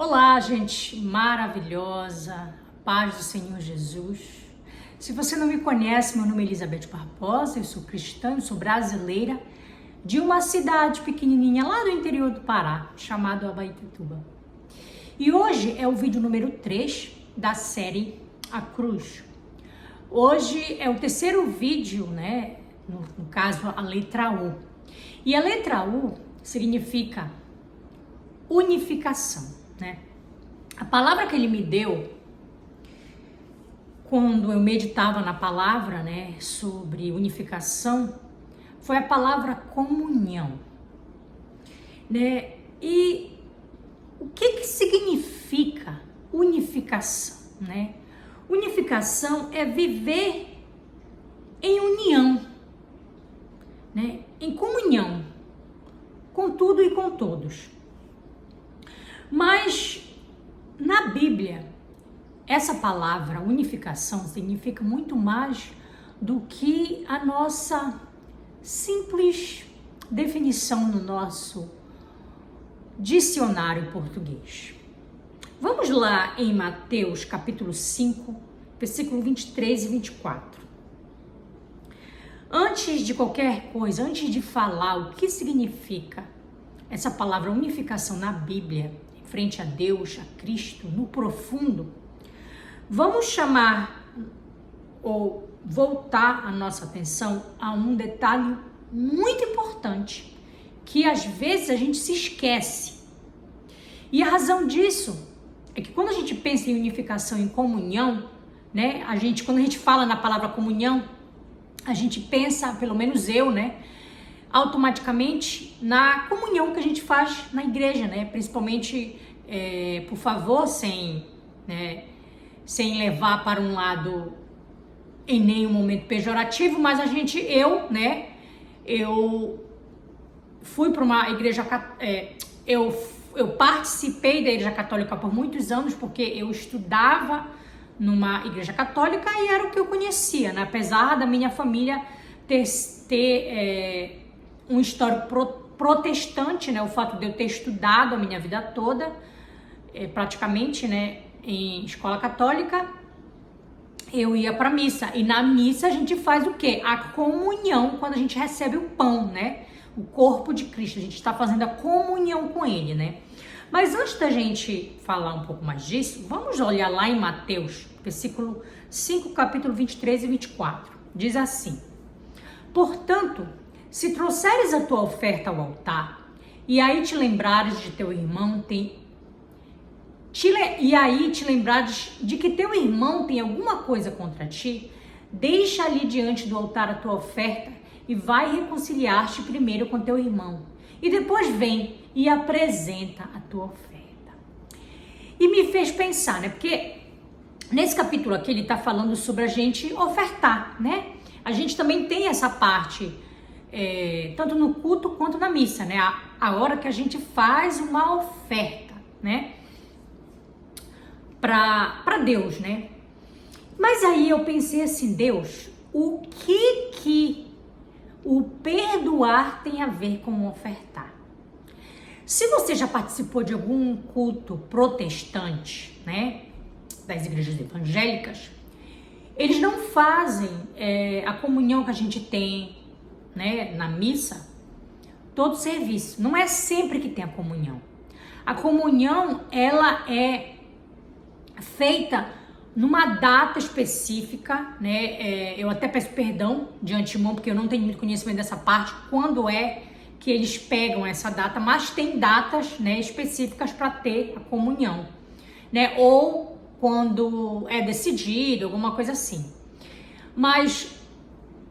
Olá, gente maravilhosa, paz do Senhor Jesus. Se você não me conhece, meu nome é Elizabeth Barbosa, eu sou cristã, eu sou brasileira, de uma cidade pequenininha lá do interior do Pará, chamada Abaetetuba. E hoje é o vídeo número 3 da série A Cruz. Hoje é o terceiro vídeo, né? No caso, a letra U. E a letra U significa unificação, né? A palavra que ele me deu quando eu meditava na palavra, né, sobre unificação, foi a palavra comunhão, né? E o que significa unificação, né? Unificação é viver em união, né? Em comunhão com tudo e com todos. Mas na Bíblia, essa palavra unificação significa muito mais do que a nossa simples definição no nosso dicionário português. Vamos lá em Mateus capítulo 5, versículo 23 e 24. Antes de qualquer coisa, antes de falar o que significa essa palavra unificação na Bíblia, frente a Deus, a Cristo, no profundo, vamos chamar ou voltar a nossa atenção a um detalhe muito importante, que às vezes a gente se esquece. E a razão disso é que quando a gente pensa em unificação, em comunhão, né, quando a gente fala na palavra comunhão, a gente pensa, pelo menos eu, né, automaticamente na comunhão que a gente faz na igreja, né? Principalmente, por favor, sem levar para um lado em nenhum momento pejorativo, mas eu fui para uma igreja, eu participei da igreja católica por muitos anos, porque eu estudava numa igreja católica e era o que eu conhecia, né? Apesar da minha família ter um histórico protestante, né? O fato de eu ter estudado a minha vida toda, praticamente, né, em escola católica, eu ia para missa. E na missa a gente faz o quê? A comunhão, quando a gente recebe o pão, né? O corpo de Cristo, a gente está fazendo a comunhão com ele, né? Mas antes da gente falar um pouco mais disso, vamos olhar lá em Mateus, versículo 5, capítulo 23 e 24. Diz assim: portanto, se trouxeres a tua oferta ao altar, e aí te lembrares de teu irmão te lembrares de que teu irmão tem alguma coisa contra ti, deixa ali diante do altar a tua oferta e vai reconciliar-te primeiro com teu irmão. E depois vem e apresenta a tua oferta. E me fez pensar, né? Porque nesse capítulo aqui ele está falando sobre a gente ofertar, né? A gente também tem essa parte, tanto no culto quanto na missa, né? A hora que a gente faz uma oferta, né? Para Deus, né? Mas aí eu pensei assim, Deus, o que o perdoar tem a ver com ofertar? Se você já participou de algum culto protestante, né, das igrejas evangélicas, eles não fazem a comunhão que a gente tem, né, na missa, todo serviço. Não é sempre que tem a comunhão. A comunhão, ela é feita numa data específica, né? Eu até peço perdão de antemão, porque eu não tenho muito conhecimento dessa parte, quando é que eles pegam essa data, mas tem datas, né, específicas para ter a comunhão, né? Ou quando é decidido, alguma coisa assim. Mas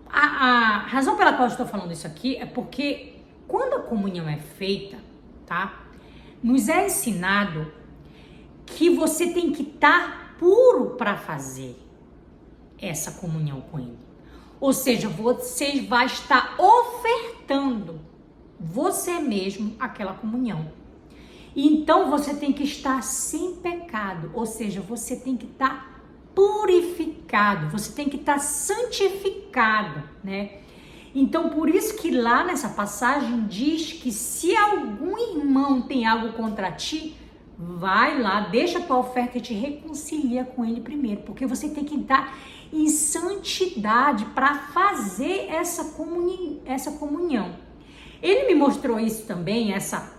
a razão pela qual eu estou falando isso aqui é porque quando a comunhão é feita, tá? Nos é ensinado que você tem que estar puro para fazer essa comunhão com ele. Ou seja, você vai estar ofertando você mesmo aquela comunhão. Então você tem que estar sem pecado, ou seja, você tem que estar purificado, você tem que estar santificado, né? Então por isso que lá nessa passagem diz que se algum irmão tem algo contra ti, vai lá, deixa a tua oferta e te reconcilia com ele primeiro, porque você tem que estar em santidade para fazer essa comunhão. Ele me mostrou isso também, essa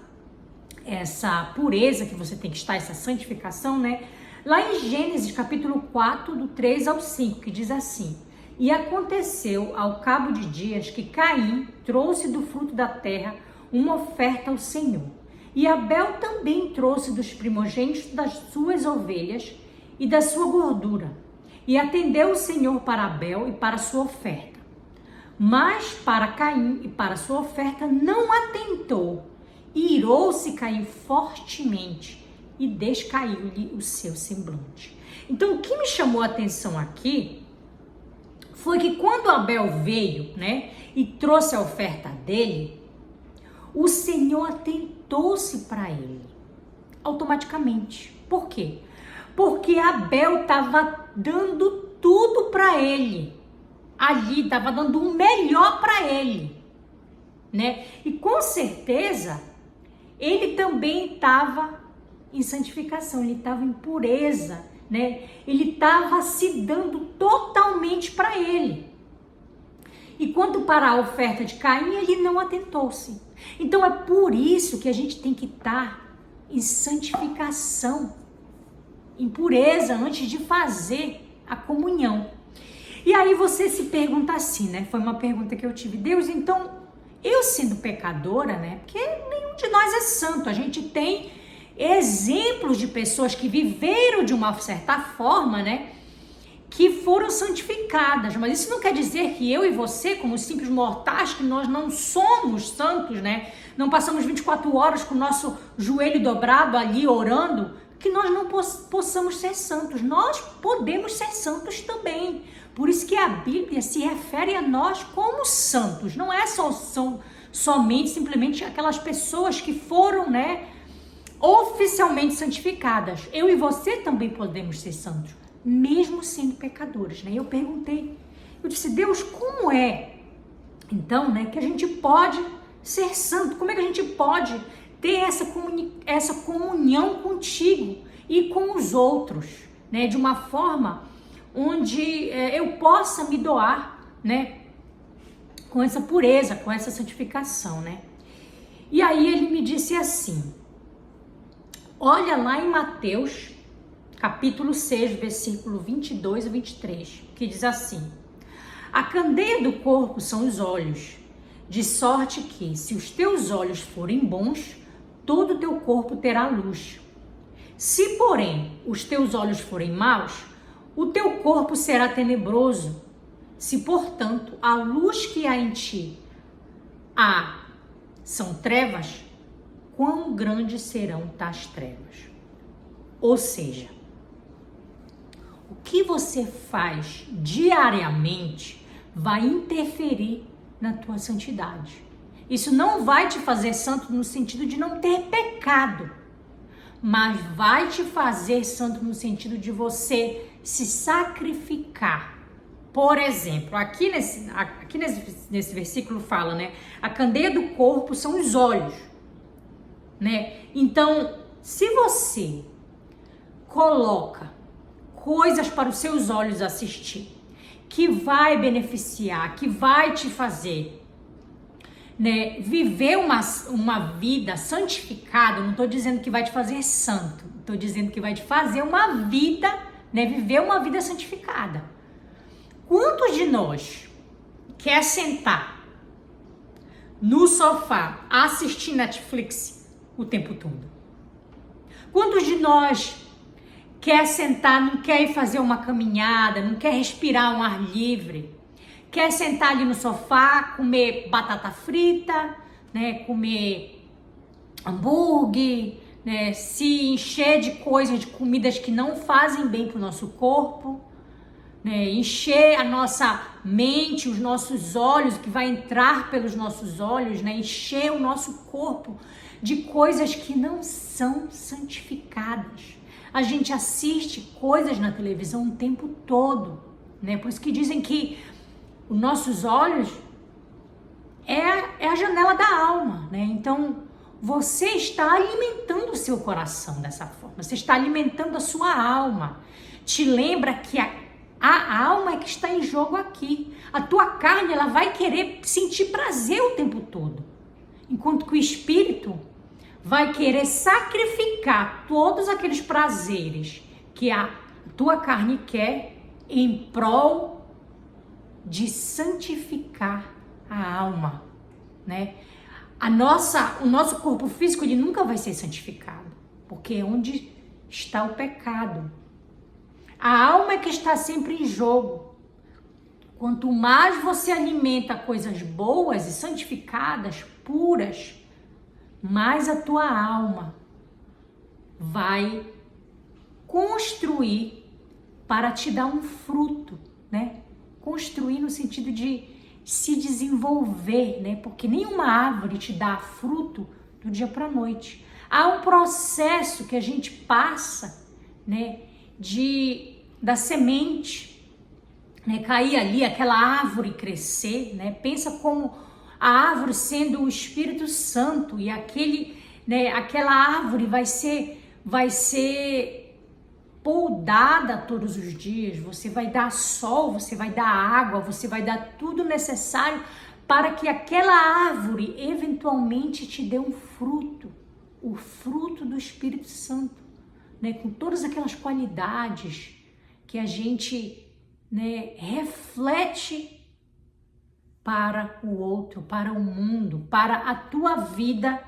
pureza que você tem que estar, essa santificação, né? Lá em Gênesis capítulo 4, do 3 ao 5, que diz assim: e aconteceu ao cabo de dias que Caim trouxe do fruto da terra uma oferta ao Senhor. E Abel também trouxe dos primogênitos das suas ovelhas e da sua gordura. E atendeu o Senhor para Abel e para a sua oferta. Mas para Caim e para a sua oferta não atentou. E irou-se Caim fortemente e descaiu-lhe o seu semblante. Então, o que me chamou a atenção aqui foi que quando Abel veio, né, e trouxe a oferta dele, o Senhor atentou-se para ele automaticamente. Por quê? Porque Abel estava dando tudo para ele. Ali estava dando o melhor para ele, né? E com certeza ele também estava em santificação, ele estava em pureza, né? Ele estava se dando totalmente para ele. E quanto para a oferta de Caim, ele não atentou-se. Então é por isso que a gente tem que estar em santificação, em pureza, antes de fazer a comunhão. E aí você se pergunta assim, né? Foi uma pergunta que eu tive. Deus, então, eu sendo pecadora, né? Porque nenhum de nós é santo. A gente tem exemplos de pessoas que viveram de uma certa forma, né? Que foram santificadas. Mas isso não quer dizer que eu e você, como simples mortais, que nós não somos santos, né? Não passamos 24 horas com o nosso joelho dobrado ali orando, que nós não possamos ser santos. Nós podemos ser santos também. Por isso que a Bíblia se refere a nós como santos. Não é somente, simplesmente aquelas pessoas que foram, né, oficialmente santificadas. Eu e você também podemos ser santos, mesmo sendo pecadores, né? Eu perguntei, eu disse, Deus, como é, então, né, que a gente pode ser santo? Como é que a gente pode ter essa comunhão contigo e com os outros, né, de uma forma onde eu possa me doar, né, com essa pureza, com essa santificação, né? E aí ele me disse assim, olha lá em Mateus, capítulo 6, versículo 22 e 23, que diz assim: a candeia do corpo são os olhos, de sorte que, se os teus olhos forem bons, todo o teu corpo terá luz. Se, porém, os teus olhos forem maus, o teu corpo será tenebroso. Se, portanto, a luz que há em ti são trevas, quão grandes serão tais trevas? Ou seja, o que você faz diariamente vai interferir na tua santidade. Isso não vai te fazer santo no sentido de não ter pecado, mas vai te fazer santo no sentido de você se sacrificar. Por exemplo, aqui nesse versículo fala, né? A candeia do corpo são os olhos, né? Então, se você coloca coisas para os seus olhos assistir, que vai beneficiar, que vai te fazer, né, viver uma vida santificada, não estou dizendo que vai te fazer santo, estou dizendo que vai te fazer uma vida, né, viver uma vida santificada. Quantos de nós quer sentar no sofá assistir Netflix o tempo todo? Quantos de nós quer sentar, não quer ir fazer uma caminhada, não quer respirar um ar livre, quer sentar ali no sofá, comer batata frita, né, comer hambúrguer, né, se encher de coisas, de comidas que não fazem bem para o nosso corpo, né, encher a nossa mente, os nossos olhos, que vai entrar pelos nossos olhos, né, encher o nosso corpo de coisas que não são santificadas. A gente assiste coisas na televisão o tempo todo, né? Por isso que dizem que os nossos olhos é a janela da alma, né? Então, você está alimentando o seu coração dessa forma, você está alimentando a sua alma. Te lembra que a alma é que está em jogo aqui. A tua carne, ela vai querer sentir prazer o tempo todo, enquanto que o espírito vai querer sacrificar todos aqueles prazeres que a tua carne quer em prol de santificar a alma, né? O nosso corpo físico, ele nunca vai ser santificado, porque é onde está o pecado. A alma é que está sempre em jogo. Quanto mais você alimenta coisas boas e santificadas, puras, mais a tua alma vai construir para te dar um fruto, né? Construir no sentido de se desenvolver, né? Porque nenhuma árvore te dá fruto do dia para a noite. Há um processo que a gente passa, né? Da semente, né? Cair ali, aquela árvore crescer, né? Pensa como a árvore sendo o Espírito Santo e aquela árvore vai ser podada todos os dias, você vai dar sol, você vai dar água, você vai dar tudo necessário para que aquela árvore eventualmente te dê um fruto, o fruto do Espírito Santo, né? Com todas aquelas qualidades que a gente, né, reflete para o outro, para o mundo, para a tua vida,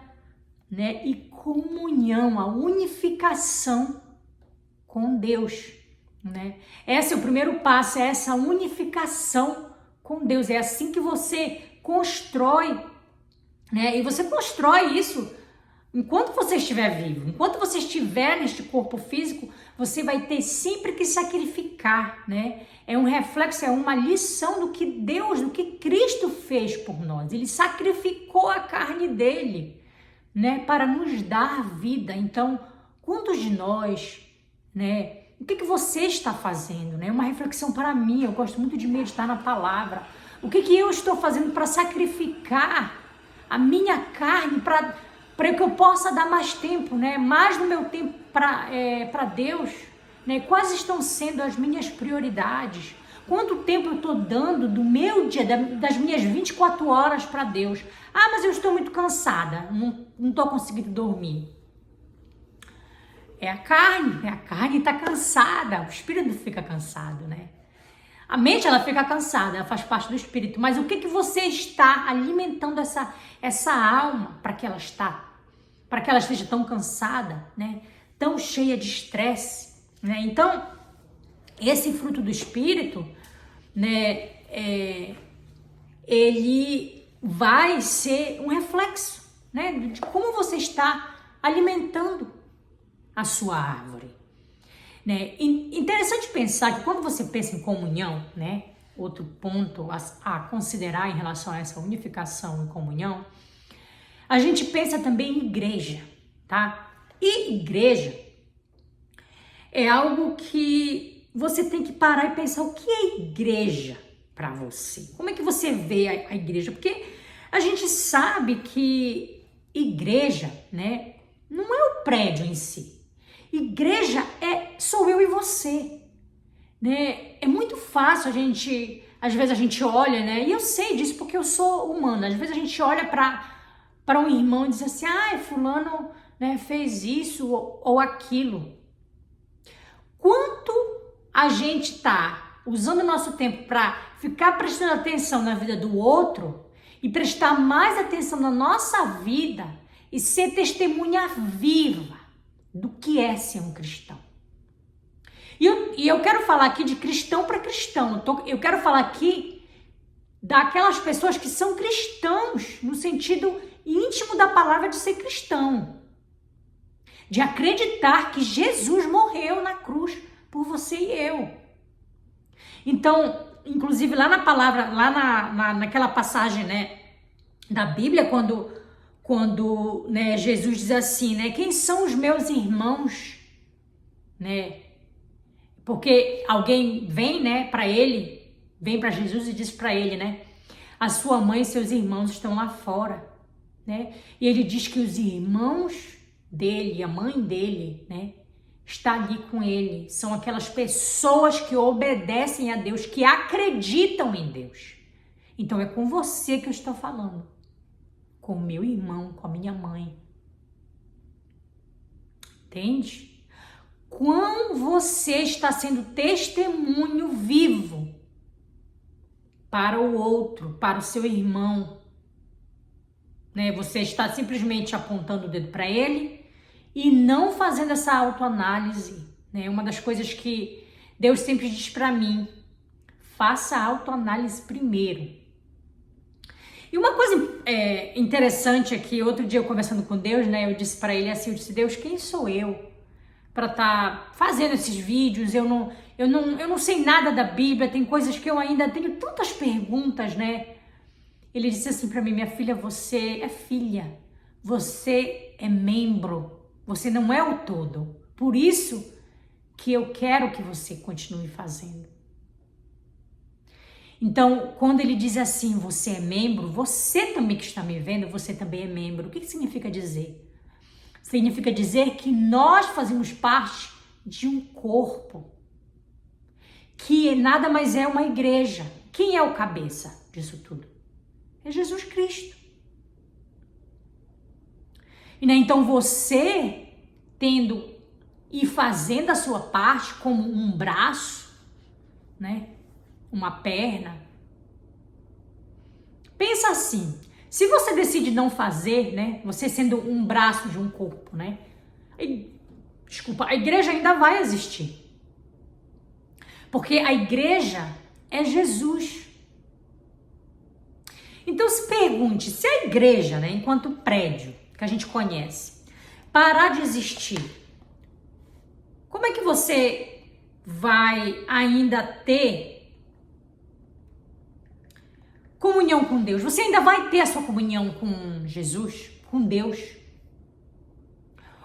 né? E comunhão, a unificação com Deus, né? Esse é o primeiro passo, é essa unificação com Deus. É assim que você constrói, né? E você constrói isso enquanto você estiver vivo, enquanto você estiver neste corpo físico, você vai ter sempre que sacrificar, né? É um reflexo, é uma lição do que Deus, do que Cristo fez por nós. Ele sacrificou a carne dele, né? Para nos dar vida. Então, quantos de nós, né? O que você está fazendo, né? Uma reflexão para mim. Eu gosto muito de meditar na palavra. O que eu estou fazendo para sacrificar a minha carne para que eu possa dar mais tempo, né? Mais do meu tempo para Deus, né? Quais estão sendo as minhas prioridades? Quanto tempo eu estou dando do meu dia, das minhas 24 horas para Deus? Ah, mas eu estou muito cansada, não estou conseguindo dormir. É a carne está cansada, o espírito fica cansado, né? A mente, ela fica cansada, ela faz parte do espírito, mas o que você está alimentando essa alma para que ela esteja tão cansada, né? Tão cheia de estresse, né? Então, esse fruto do espírito, né? Ele vai ser um reflexo, né? De como você está alimentando a sua árvore, né? Interessante pensar que quando você pensa em comunhão, né? Outro ponto a considerar em relação a essa unificação e comunhão, a gente pensa também em igreja, tá? E igreja é algo que você tem que parar e pensar o que é igreja para você. Como é que você vê a igreja? Porque a gente sabe que igreja, né? Não é o prédio em si. Igreja sou eu e você, né? É muito fácil às vezes a gente olha, né? E eu sei disso porque eu sou humana. Às vezes a gente olha para um irmão e diz assim, fulano, né, fez isso ou aquilo. Quanto a gente está usando o nosso tempo para ficar prestando atenção na vida do outro e prestar mais atenção na nossa vida e ser testemunha viva do que é ser um cristão. E eu quero falar aqui de cristão para cristão. Eu quero falar aqui daquelas pessoas que são cristãos no sentido íntimo da palavra de ser cristão. De acreditar que Jesus morreu na cruz por você e eu. Então, inclusive lá na palavra, lá naquela passagem, né, da Bíblia, quando né, Jesus diz assim, né, quem são os meus irmãos, né? Porque alguém vem, né, vem para Jesus e diz para ele, né, a sua mãe e seus irmãos estão lá fora, né? E ele diz que os irmãos dele, a mãe dele, né, está ali com ele. São aquelas pessoas que obedecem a Deus, que acreditam em Deus. Então é com você que eu estou falando. Com o meu irmão, com a minha mãe. Entende? Quando você está sendo testemunho vivo para o outro, para o seu irmão, né? Você está simplesmente apontando o dedo para ele e não fazendo essa autoanálise, né? Uma das coisas que Deus sempre diz para mim: faça a autoanálise primeiro. E uma coisa interessante aqui, outro dia eu conversando com Deus, né? Eu disse para ele assim, eu disse: Deus, quem sou eu para estar fazendo esses vídeos? Eu não sei nada da Bíblia, tem coisas que eu ainda tenho tantas perguntas, né? Ele disse assim para mim: minha filha, você é filha, você é membro, você não é o todo. Por isso que eu quero que você continue fazendo. Então, quando ele diz assim, você é membro, você também que está me vendo, você também é membro. O que significa dizer? Significa dizer que nós fazemos parte de um corpo, que nada mais é uma igreja. Quem é o cabeça disso tudo? É Jesus Cristo. E, né, então você tendo e fazendo a sua parte como um braço, né? Uma perna. Pensa assim, se você decide não fazer, né? Você sendo um braço de um corpo, né? A igreja ainda vai existir. Porque a igreja é Jesus. Então se pergunte, se a igreja, né, enquanto prédio que a gente conhece, parar de existir, como é que você vai ainda ter comunhão com Deus? Você ainda vai ter a sua comunhão com Jesus, com Deus?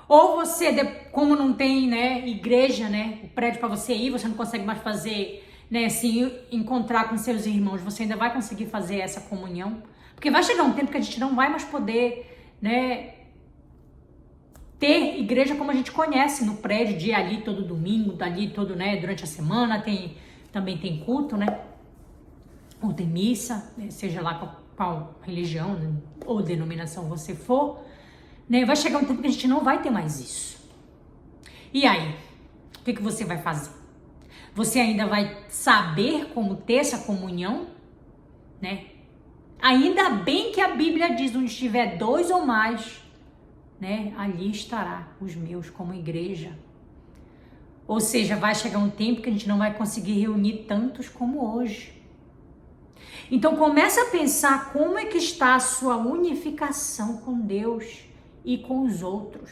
Ou você, como não tem, né, igreja, né, o prédio para você ir, você não consegue mais fazer, né, assim, encontrar com seus irmãos, você ainda vai conseguir fazer essa comunhão? Porque vai chegar um tempo que a gente não vai mais poder, né, ter igreja como a gente conhece no prédio, de ir ali todo domingo, dali todo, né, durante a semana, também tem culto, né? Ou tem missa, né, seja lá qual religião, né, ou denominação você for, né, vai chegar um tempo que a gente não vai ter mais isso. E aí, o que você vai fazer? Você ainda vai saber como ter essa comunhão, né? Ainda bem que a Bíblia diz, onde estiver 2 ou mais, né, ali estará os meus como igreja. Ou seja, vai chegar um tempo que a gente não vai conseguir reunir tantos como hoje. Então começa a pensar como é que está a sua unificação com Deus e com os outros.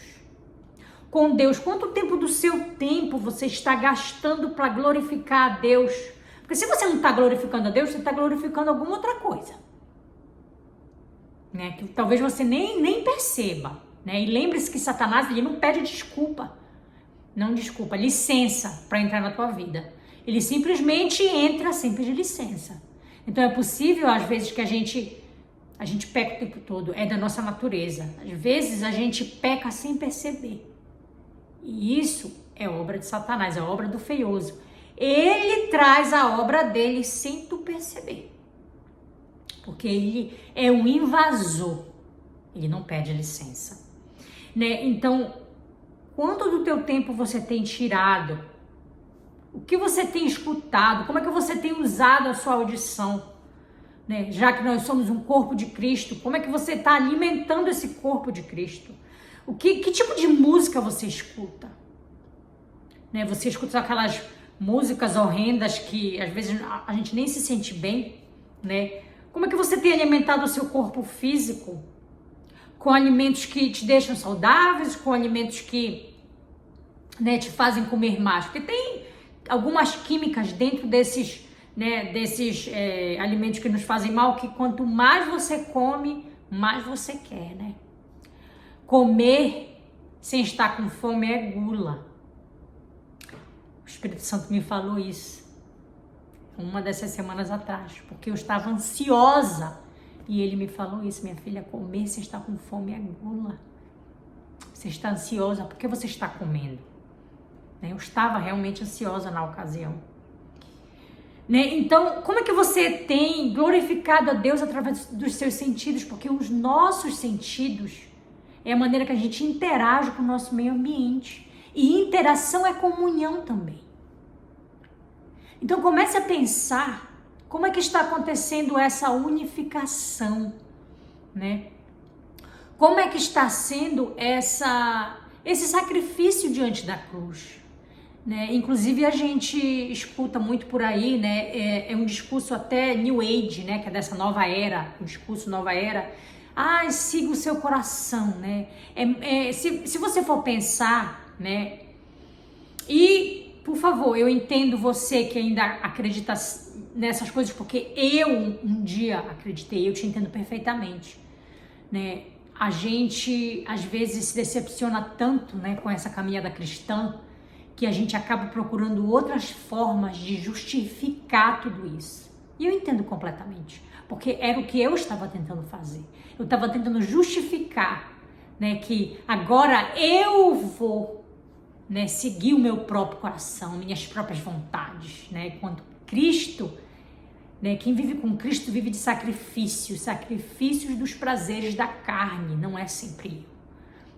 Com Deus, quanto tempo do seu tempo você está gastando para glorificar a Deus? Porque se você não está glorificando a Deus, você está glorificando alguma outra coisa, né? Que talvez você nem perceba, né? E lembre-se que Satanás, ele não pede desculpa. Não desculpa, licença para entrar na tua vida. Ele simplesmente entra sem pedir licença. Então é possível, às vezes, que a gente peca o tempo todo, é da nossa natureza. Às vezes a gente peca sem perceber. E isso é obra de Satanás, é obra do feioso. Ele traz a obra dele sem tu perceber. Porque ele é um invasor. Ele não pede licença, né? Então, quanto do teu tempo você tem tirado? O que você tem escutado? Como é que você tem usado a sua audição? Né? Já que nós somos um corpo de Cristo, como é que você está alimentando esse corpo de Cristo? Que tipo de música você escuta? Né? Você escuta aquelas músicas horrendas que às vezes a gente nem se sente bem, né? Como é que você tem alimentado o seu corpo físico? Com alimentos que te deixam saudáveis, com alimentos que, né, te fazem comer mais? Porque tem algumas químicas dentro desses, né, alimentos que nos fazem mal, que quanto mais você come, mais você quer, né? Comer sem estar com fome é gula. O Espírito Santo me falou isso uma dessas semanas atrás, porque eu estava ansiosa E ele me falou isso: minha filha, comer, você está com fome, é gula. Você está ansiosa, por que você está comendo? Eu estava realmente ansiosa na ocasião. Então, como é que você tem glorificado a Deus através dos seus sentidos? Porque os nossos sentidos é a maneira que a gente interage com o nosso meio ambiente. E interação é comunhão também. Então, comece a pensar como é que está acontecendo essa unificação, né? Como é que está sendo esse sacrifício diante da cruz, né? Inclusive a gente escuta muito por aí, né? É um discurso até New Age, né? Que é dessa nova era, um discurso nova era. Siga o seu coração, né? Se você for pensar, né? E, por favor, eu entendo você que ainda acredita nessas coisas, porque eu um dia acreditei, eu te entendo perfeitamente, né? A gente às vezes se decepciona tanto, né, com essa caminhada cristã, que a gente acaba procurando outras formas de justificar tudo isso. E eu entendo completamente, porque era o que eu estava tentando fazer. Eu estava tentando justificar, né, que agora eu vou, né, seguir o meu próprio coração, minhas próprias vontades, né, enquanto Cristo, né, quem vive com Cristo vive de sacrifícios dos prazeres da carne, não é sempre eu.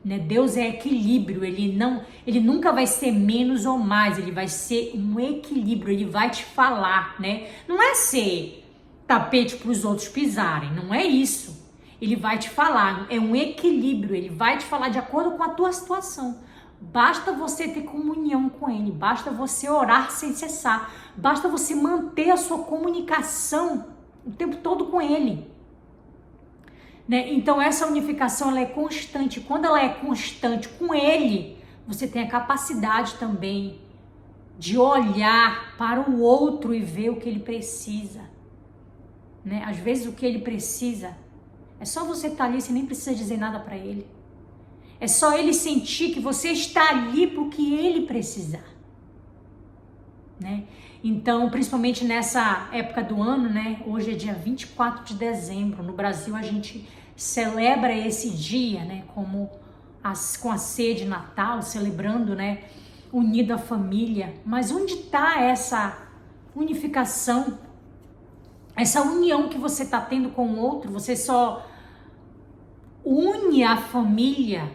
Né? Deus é equilíbrio, ele nunca vai ser menos ou mais, ele vai ser um equilíbrio, ele vai te falar, né? Não é ser tapete para os outros pisarem, não é isso. Ele vai te falar, é um equilíbrio, ele vai te falar de acordo com a tua situação. Basta você ter comunhão com ele, basta você orar sem cessar, basta você manter a sua comunicação o tempo todo com ele. Né? Então essa unificação ela é constante. Quando ela é constante com ele, você tem a capacidade também de olhar para o outro e ver o que ele precisa. Né? Às vezes o que ele precisa é só você estar ali, você nem precisa dizer nada para ele. É só ele sentir que você está ali para o que ele precisar. Né? Então, principalmente nessa época do ano, né? Hoje é dia 24 de dezembro. No Brasil, a gente celebra esse dia, né? Com a ceia de Natal, celebrando, né? Unido a família. Mas onde está essa unificação? Essa união que você está tendo com o outro? Você só une a família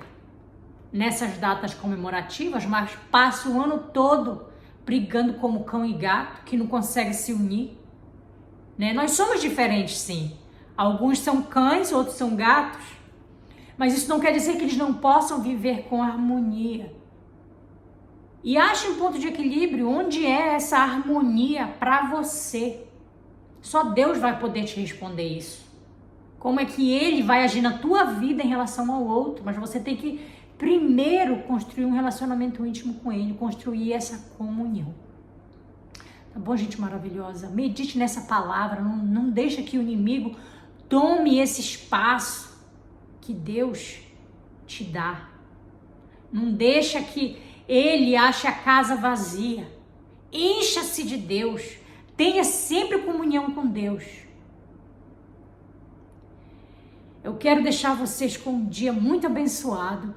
nessas datas comemorativas, mas passa o ano todo brigando como cão e gato, que não consegue se unir, né? Nós somos diferentes, sim. Alguns são cães, outros são gatos, mas isso não quer dizer que eles não possam viver com harmonia. E ache um ponto de equilíbrio, onde é essa harmonia para você. Só Deus vai poder te responder isso. Como é que Ele vai agir na tua vida em relação ao outro, mas você tem que primeiro construir um relacionamento íntimo com ele, construir essa comunhão. Tá bom, gente maravilhosa? Medite nessa palavra, não deixa que o inimigo tome esse espaço que Deus te dá. Não deixa que ele ache a casa vazia. Encha-se de Deus. Tenha sempre comunhão com Deus. Eu quero deixar vocês com um dia muito abençoado.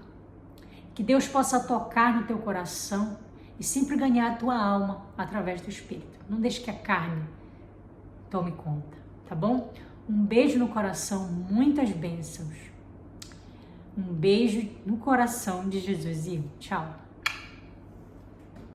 Que Deus possa tocar no teu coração e sempre ganhar a tua alma através do Espírito. Não deixe que a carne tome conta, tá bom? Um beijo no coração, muitas bênçãos. Um beijo no coração de Jesus e tchau.